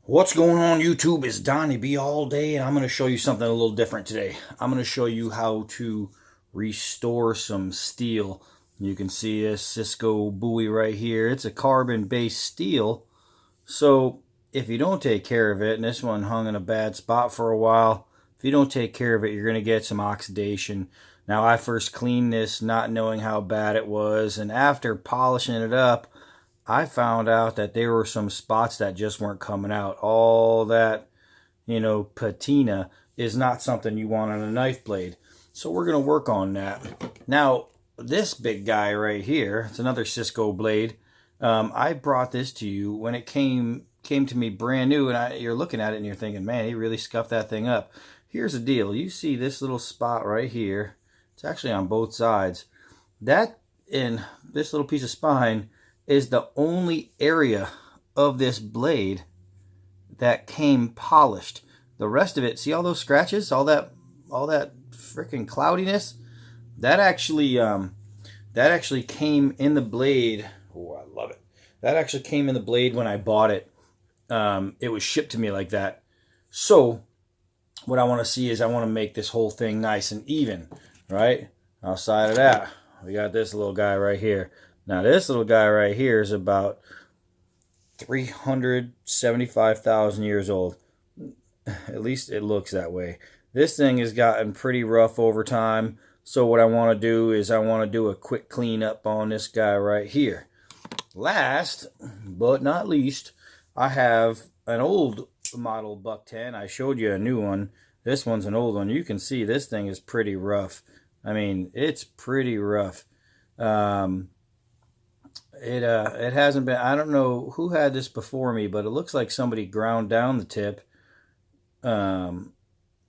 What's going on YouTube? It's Donnie B all day, and I'm going to show you something a little different today. I'm going to show you how to restore some steel. You can see this Cisco Bowie right here. It's a carbon-based steel, so if you don't take care of it, and this one hung in a bad spot for a while, if you don't take care of it, you're going to get some oxidation. Now, I first cleaned this not knowing how bad it was, and after polishing it up, I found out that there were some spots that just weren't coming out. All that, patina is not something you want on a knife blade. So we're going to work on that. Now, this big guy right here, it's another Cisco blade. I brought this to you when it came to me brand new, and you're looking at it and you're thinking, man, he really scuffed that thing up. Here's the deal. You see this little spot right here. It's actually on both sides. That in this little piece of spine is the only area of this blade that came polished. The rest of it, see all those scratches, all that freaking cloudiness, that actually came in the blade. Oh, I love it. That actually came in the blade when I bought it. It was shipped to me like that. So what I want to see is I want to make this whole thing nice and even, right? Outside of that, we got this little guy right here. Now this little guy right here is about 375,000 years old. At least it looks that way. This thing has gotten pretty rough over time. So what I want to do is I want to do a quick cleanup on this guy right here. Last but not least, I have an old model Buck 10. I showed you a new one. This one's an old one. You can see this thing is pretty rough. I mean, it's pretty rough. It hasn't been, I don't know who had this before me, but it looks like somebody ground down the tip and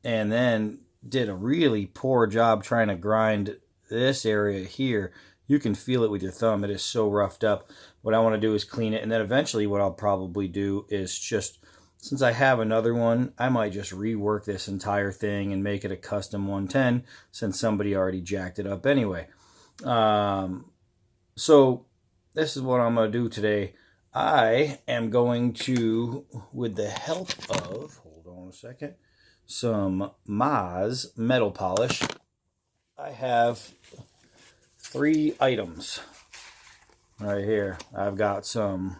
then did a really poor job trying to grind this area here. You can feel it with your thumb. It is so roughed up. What I want to do is clean it, and then eventually what I'll probably do is just, since I have another one, I might just rework this entire thing and make it a custom 110 since somebody already jacked it up anyway. So this is what I'm going to do today. I am going to, with the help of, hold on a second, some MAAS metal polish. I have 3 items right here. I've got some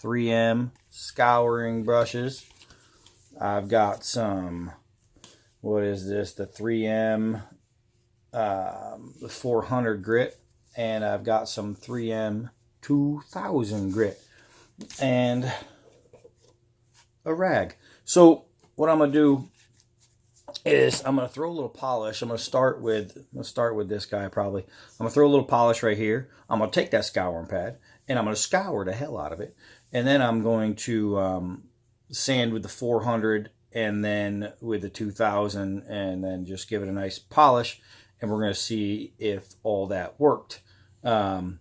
3M scouring brushes. I've got some, what is this, the 3M the 400 grit. And I've got some 3M 2000 grit and a rag. So what I'm gonna do is I'm gonna throw a little polish. I'm gonna start with this guy probably. I'm gonna throw a little polish right here. I'm gonna take that scouring pad and I'm gonna scour the hell out of it. And then I'm going to sand with the 400 and then with the 2000 and then just give it a nice polish. And we're gonna see if all that worked. I'm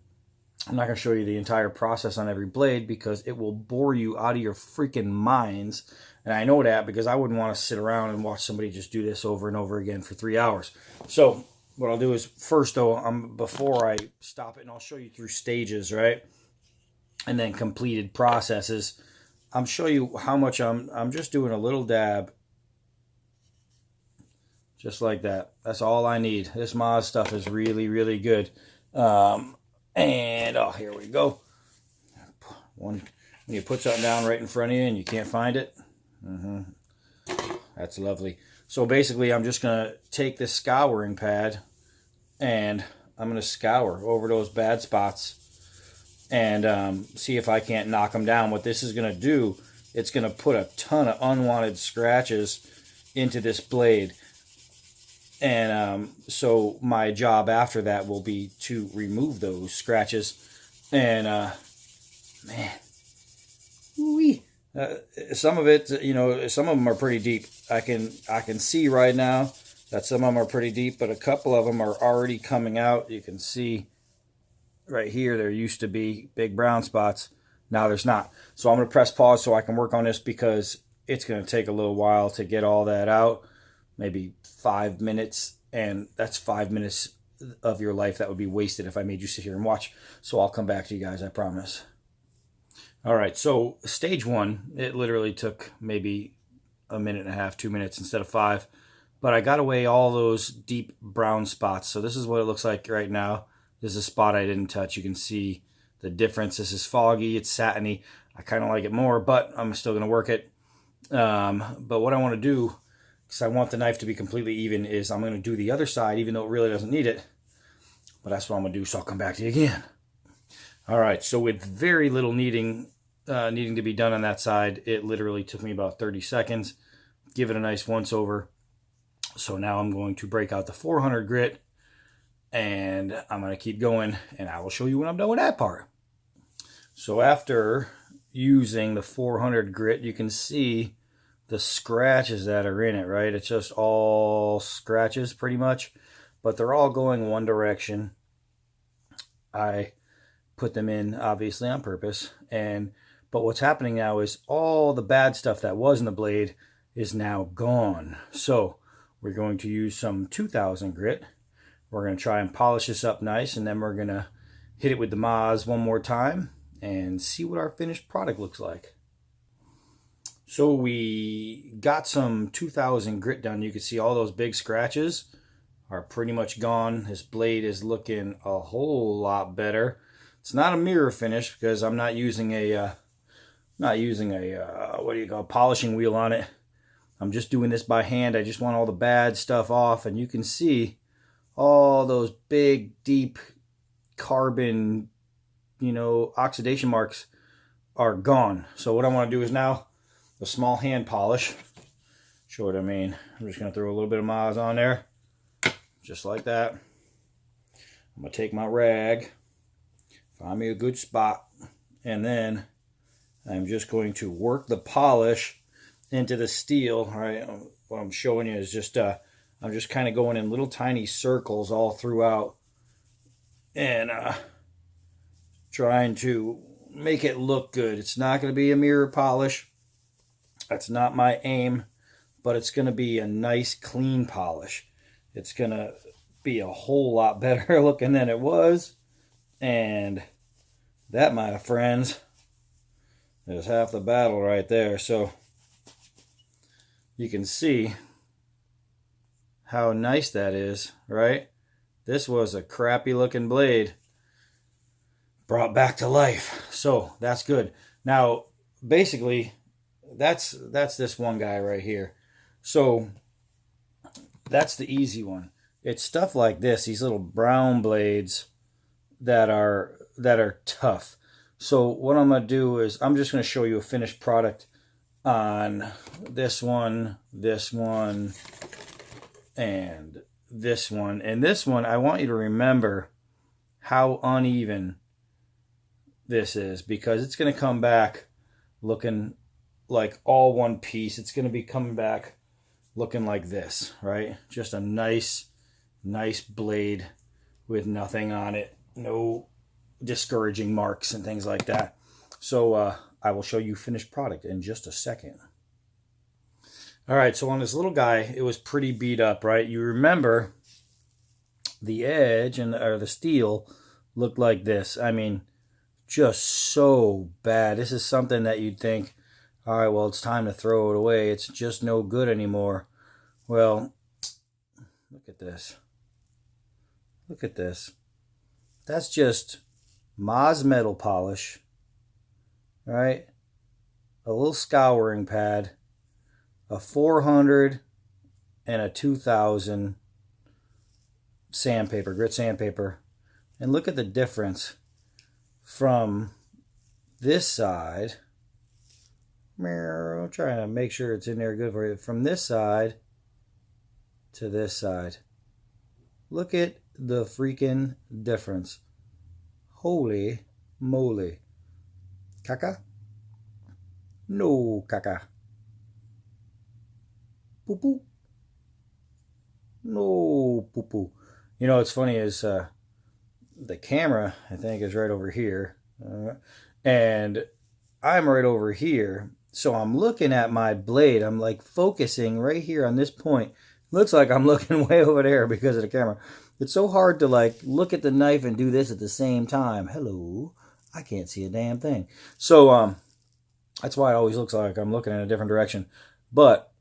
not going to show you the entire process on every blade because it will bore you out of your freaking minds. And I know that because I wouldn't want to sit around and watch somebody just do this over and over again for 3 hours. So what I'll do is first though, before I stop it, and I'll show you through stages, right? And then completed processes. I'm show you how much I'm just doing a little dab. Just like that. That's all I need. This MAAS stuff is really, really good. And here we go. When you put something down right in front of you and you can't find it, that's lovely. So basically, I'm just gonna take this scouring pad and I'm gonna scour over those bad spots and see if I can't knock them down. What this is gonna do, it's gonna put a ton of unwanted scratches into this blade. And so my job after that will be to remove those scratches. And man, wee. Some of it, some of them are pretty deep. I can see right now that some of them are pretty deep, but a couple of them are already coming out. You can see right here there used to be big brown spots. Now there's not. So I'm going to press pause so I can work on this because it's going to take a little while to get all that out. Maybe 5 minutes, and that's 5 minutes of your life that would be wasted if I made you sit here and watch. So I'll come back to you guys, I promise. All right, so stage one, it literally took maybe a minute and a half, 2 minutes instead of 5. But I got away all those deep brown spots. So this is what it looks like right now. This is a spot I didn't touch. You can see the difference. This is foggy, it's satiny. I kind of like it more, but I'm still going to work it. But what I want to do, because I want the knife to be completely even, is I'm going to do the other side, even though it really doesn't need it. But that's what I'm going to do, so I'll come back to you again. All right, so with very little needing to be done on that side, it literally took me about 30 seconds. Give it a nice once over. So now I'm going to break out the 400 grit, and I'm going to keep going, and I will show you when I'm done with that part. So after using the 400 grit, you can see the scratches that are in it, right? It's just all scratches pretty much, but they're all going one direction. I put them in obviously on purpose, but what's happening now is all the bad stuff that was in the blade is now gone. So we're going to use some 2000 grit. We're going to try and polish this up nice, and then we're going to hit it with the MAAS one more time and see what our finished product looks like. So we got some 2000 grit done. You can see all those big scratches are pretty much gone. This blade is looking a whole lot better. It's not a mirror finish because I'm not using a polishing wheel on it. I'm just doing this by hand. I just want all the bad stuff off, and you can see all those big, deep carbon, oxidation marks are gone. So what I want to do is now a small hand polish. Show what I mean. I'm just going to throw a little bit of MAAS on there, just like that. I'm going to take my rag, find me a good spot, and then I'm just going to work the polish into the steel. All right, what I'm showing you is just I'm just kind of going in little tiny circles all throughout, and trying to make it look good. It's not going to be a mirror polish. That's not my aim, but it's going to be a nice clean polish. It's going to be a whole lot better looking than it was, and that, my friends, is half the battle right there. So you can see how nice that is, right? This was a crappy looking blade brought back to life. So that's good. Now, basically, that's this one guy right here. So that's the easy one. It's stuff like this, these little brown blades that are tough. So what I'm going to do is I'm just going to show you a finished product on this one, and this one. And this one, I want you to remember how uneven this is, because it's going to come back looking like all one piece. It's going to be coming back looking like this, right? Just a nice blade with nothing on it. No discouraging marks and things like that. So I will show you finished product in just a second. All right, so on this little guy, it was pretty beat up, right? You remember the edge or the steel looked like this. I mean, just so bad. This is something that you'd think, all right, well, it's time to throw it away. It's just no good anymore. Well, look at this. Look at this. That's just MAAS metal polish, right? A little scouring pad, a 400 and a 2000 sandpaper, grit sandpaper. And look at the difference from this side. I'm trying to make sure it's in there good for you. From this side to this side. Look at the freaking difference. Holy moly. Caca? No caca. Poo poo. No poo poo. You know what's funny is the camera, I think, is right over here. And I'm right over here. So I'm looking at my blade. I'm like focusing right here on this point. Looks like I'm looking way over there because of the camera. It's so hard to like look at the knife and do this at the same time. Hello, I can't see a damn thing. So that's why it always looks like I'm looking in a different direction. But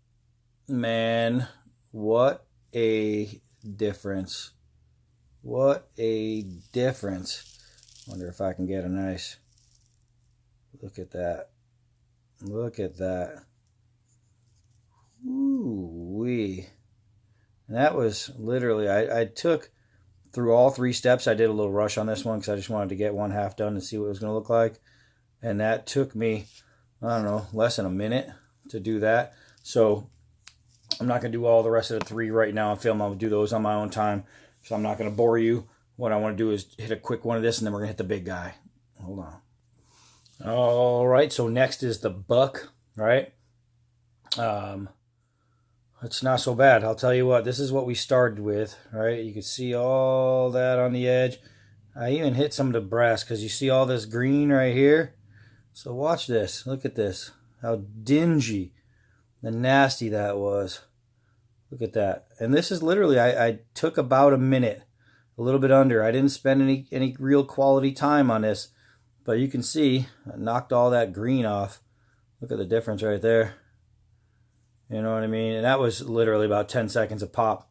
man, what a difference. What a difference. Wonder if I can get a nice look at that. Look at that. Ooh-wee. And that was literally, I took through all 3 steps. I did a little rush on this one because I just wanted to get one half done and see what it was going to look like. And that took me, I don't know, less than a minute to do that. So I'm not going to do all the rest of the 3 right now and film. I'll do those on my own time. So I'm not going to bore you. What I want to do is hit a quick one of this, and then we're going to hit the big guy. Hold on. All right, so next is the buck, right? It's not so bad. I'll tell you what, this is what we started with, right? You can see all that on the edge. I even hit some of the brass because you see all this green right here. So watch this. Look at this. How dingy and nasty that was. Look at that. And this is literally, I took about a minute, a little bit under. I didn't spend any real quality time on this. But you can see, I knocked all that green off. Look at the difference right there. You know what I mean? And that was literally about 10 seconds a pop.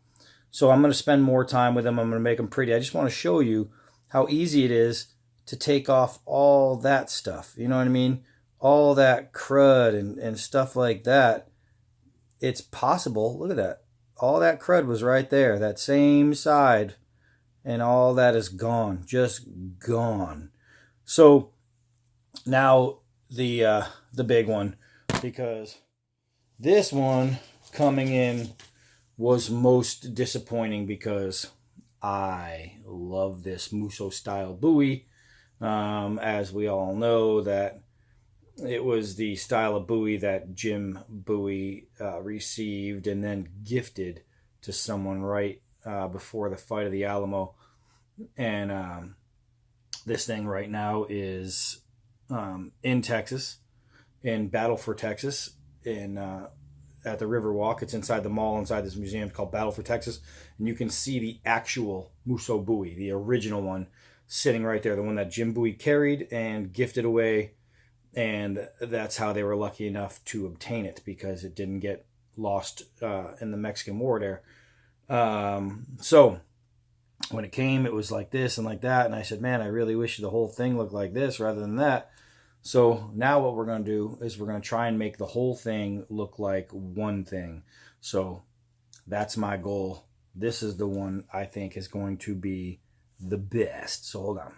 So I'm going to spend more time with them. I'm going to make them pretty. I just want to show you how easy it is to take off all that stuff. You know what I mean? All that crud and stuff like that. It's possible. Look at that. All that crud was right there. That same side. And all that is gone. Just gone. So now the big one, because this one coming in was most disappointing because I love this Musso style Bowie. As we all know, that it was the style of Bowie that Jim Bowie received and then gifted to someone right before the fight of the Alamo. And this thing right now is in Texas, in Battle for Texas, at the Riverwalk. It's inside the mall, inside this museum called Battle for Texas. And you can see the actual Musso Bowie, the original one, sitting right there, the one that Jim Bowie carried and gifted away. And that's how they were lucky enough to obtain it, because it didn't get lost in the Mexican War there. So when it came, it was like this and like that. And I said, man, I really wish the whole thing looked like this rather than that. So now what we're going to do is we're going to try and make the whole thing look like one thing. So that's my goal. This is the one I think is going to be the best. So hold on.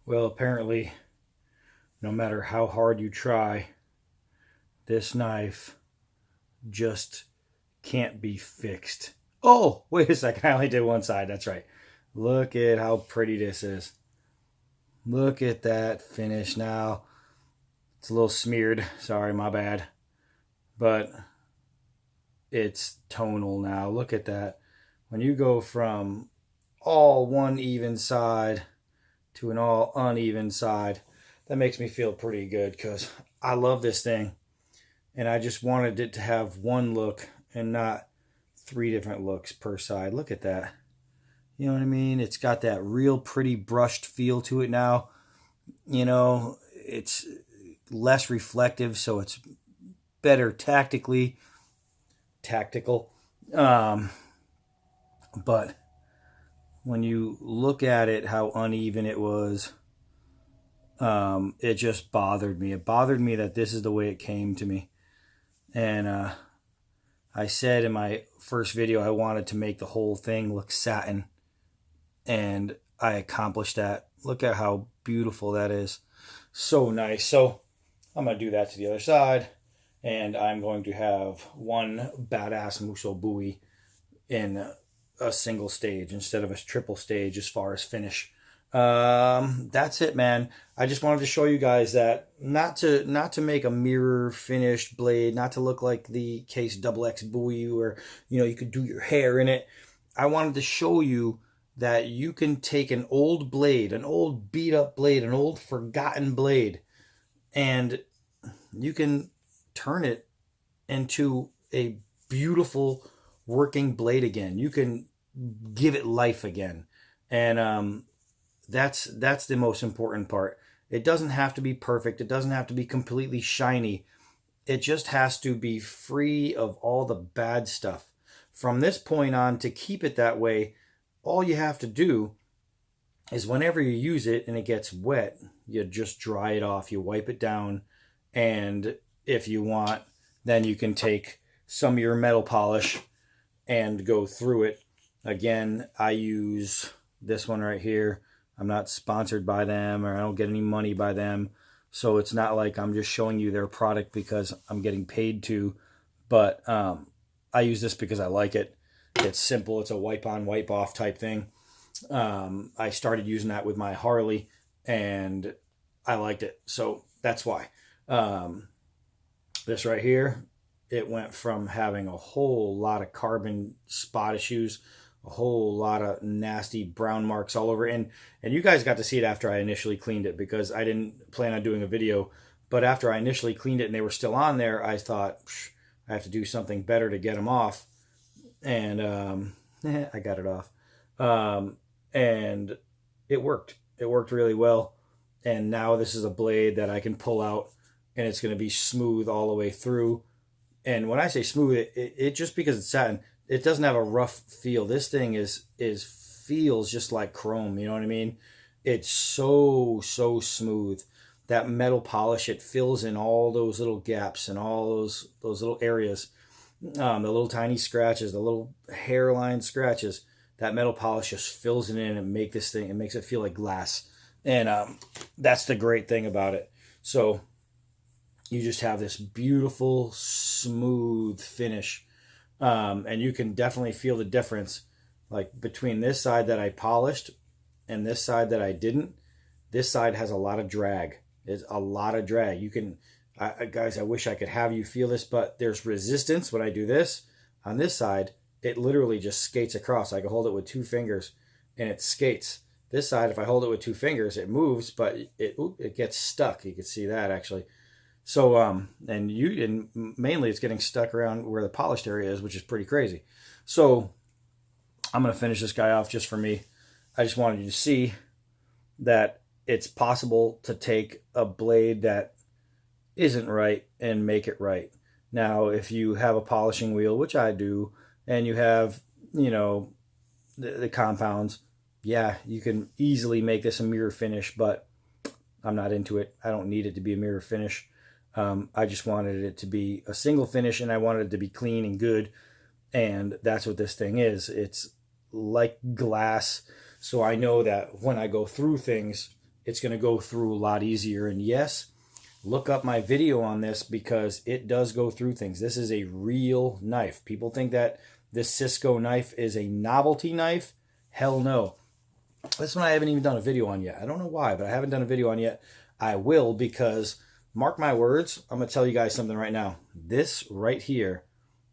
Well, apparently, no matter how hard you try, this knife just can't be fixed. Oh, wait a second. I only did one side. That's right. Look at how pretty this is. Look at that finish now. It's a little smeared. Sorry, my bad. But it's tonal now. Look at that. When you go from all one even side to an all uneven side, that makes me feel pretty good, because I love this thing. And I just wanted it to have one look and not 3 different looks per side. Look at that. You know what I mean? It's got that real pretty brushed feel to it now. You know, it's less reflective, so it's better tactical. But when you look at it, how uneven it was, it just bothered me. It bothered me that this is the way it came to me. And I said in my first video I wanted to make the whole thing look satin, and I accomplished that. Look at how beautiful that is. So nice. So I'm going to do that to the other side, and I'm going to have one badass Musso Bowie in a single stage instead of a triple stage as far as finish. That's it, man. I just wanted to show you guys that not to make a mirror finished blade, not to look like the Case XX Bowie where, you know, you could do your hair in it. I wanted to show you that you can take an old blade, an old beat up blade, an old forgotten blade, and you can turn it into a beautiful working blade again. You can give it life again. And that's the most important part. It doesn't have to be perfect. It doesn't have to be completely shiny. It just has to be free of all the bad stuff. From this point on, to keep it that way, all you have to do is whenever you use it and it gets wet, you just dry it off. You wipe it down. And if you want, then you can take some of your metal polish and go through it. Again, I use this one right here. I'm not sponsored by them, or I don't get any money by them. So it's not like I'm just showing you their product because I'm getting paid to. But I use this because I like it. It's simple. It's a wipe on, wipe off type thing. I started using that with my Harley and I liked it. So that's why. This right here, it went from having a whole lot of carbon spot issues, a whole lot of nasty brown marks all over. And you guys got to see it after I initially cleaned it, because I didn't plan on doing a video. But after I initially cleaned it and they were still on there, I thought, I have to do something better to get them off. And I got it off. And it worked. It worked really well. And now this is a blade that I can pull out, and it's going to be smooth all the way through. And when I say smooth, it just because it's satin, it doesn't have a rough feel. This thing feels just like chrome. You know what I mean? It's so smooth. That metal polish, it fills in all those little gaps and all those little areas, the little tiny scratches, the little hairline scratches. That metal polish just fills it in and makes it feel like glass. And that's the great thing about it. So you just have this beautiful, smooth finish. And you can definitely feel the difference, like between this side that I polished and this side that I didn't. This side has a lot of drag. It's a lot of drag. You can, guys, I wish I could have you feel this, but there's resistance when I do this. On this side, it literally just skates across. I can hold it with 2 fingers and it skates. This side, if I hold it with 2 fingers, it moves, but it gets stuck. You can see that actually. So, and mainly it's getting stuck around where the polished area is, which is pretty crazy. So I'm going to finish this guy off just for me. I just wanted you to see that it's possible to take a blade that isn't right and make it right. Now, if you have a polishing wheel, which I do, and you have, the compounds, yeah, you can easily make this a mirror finish, but I'm not into it. I don't need it to be a mirror finish. I just wanted it to be a single finish, and I wanted it to be clean and good. And that's what this thing is. It's like glass. So I know that when I go through things, it's going to go through a lot easier. And yes, look up my video on this, because it does go through things. This is a real knife. People think that this Cisco knife is a novelty knife. Hell no. This one I haven't even done a video on yet. I don't know why, but I haven't done a video on yet. I will, because mark my words, I'm going to tell you guys something right now. This right here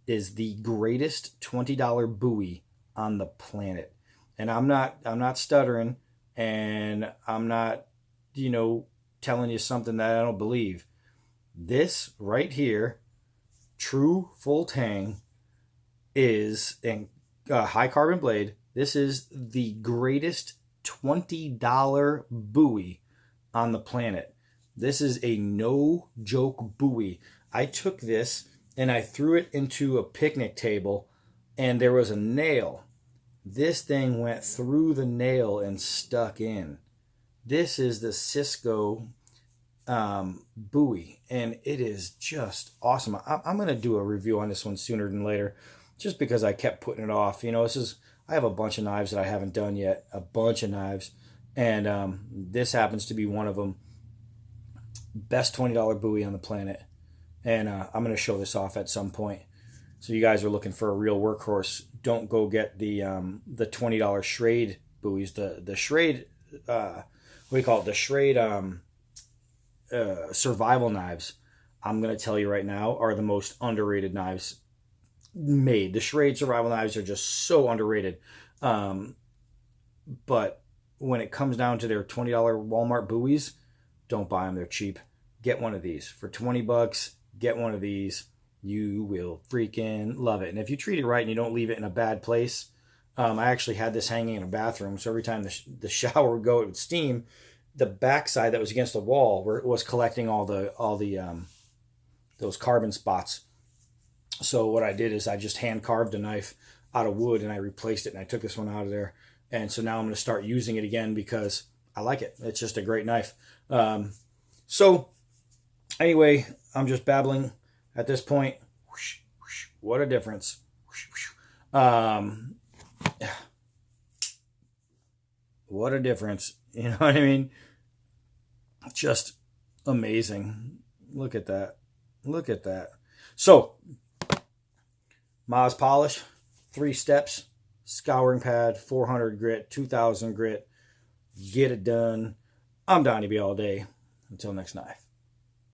is the greatest $20 Bowie on the planet. And I'm not stuttering, and I'm not, telling you something that I don't believe. This right here, true full tang, is a high carbon blade. This is the greatest $20 Bowie on the planet. This is a no joke Bowie. I took this and I threw it into a picnic table, and there was a nail. This thing went through the nail and stuck in. This is the Cisco Bowie, and it is just awesome. I'm going to do a review on this one sooner than later, just because I kept putting it off. I have a bunch of knives that I haven't done yet, a bunch of knives, and this happens to be one of them. Best $20 Bowie on the planet, and I'm going to show this off at some point. So you guys are looking for a real workhorse, don't go get the $20 Schrade Bowies. The Schrade, what do you call it? The Schrade survival knives, I'm going to tell you right now, are the most underrated knives made. The Schrade survival knives are just so underrated. But when it comes down to their $20 Walmart Bowies, don't buy them. They're cheap. Get one of these. For $20, get one of these. You will freaking love it. And if you treat it right and you don't leave it in a bad place, I actually had this hanging in a bathroom, so every time the shower would go, it would steam. The backside that was against the wall was collecting all the those carbon spots. So what I did is I just hand carved a knife out of wood and I replaced it, and I took this one out of there. And so now I'm going to start using it again because I like it. It's just a great knife. So anyway, I'm just babbling at this point. What a difference. What a difference. You know what I mean? Just amazing. Look at that. Look at that. So, MAAS polish, 3 steps, scouring pad, 400 grit, 2000 grit. Get it done. I'm Donnie B all day. Until next knife.